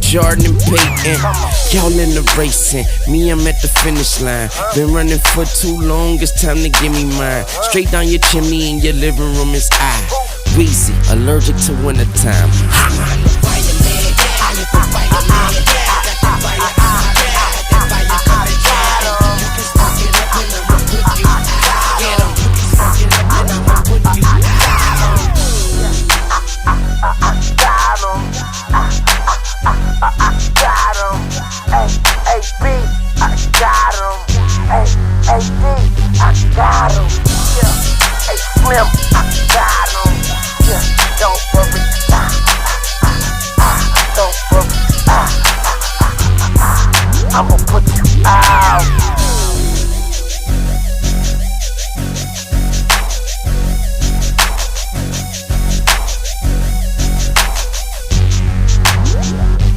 Jordan and Peyton. Y'all in the racing, me I'm at the finish line. Been running for too long, it's time to give me mine. Straight down your chimney in your living room is I, Weezy, allergic to wintertime.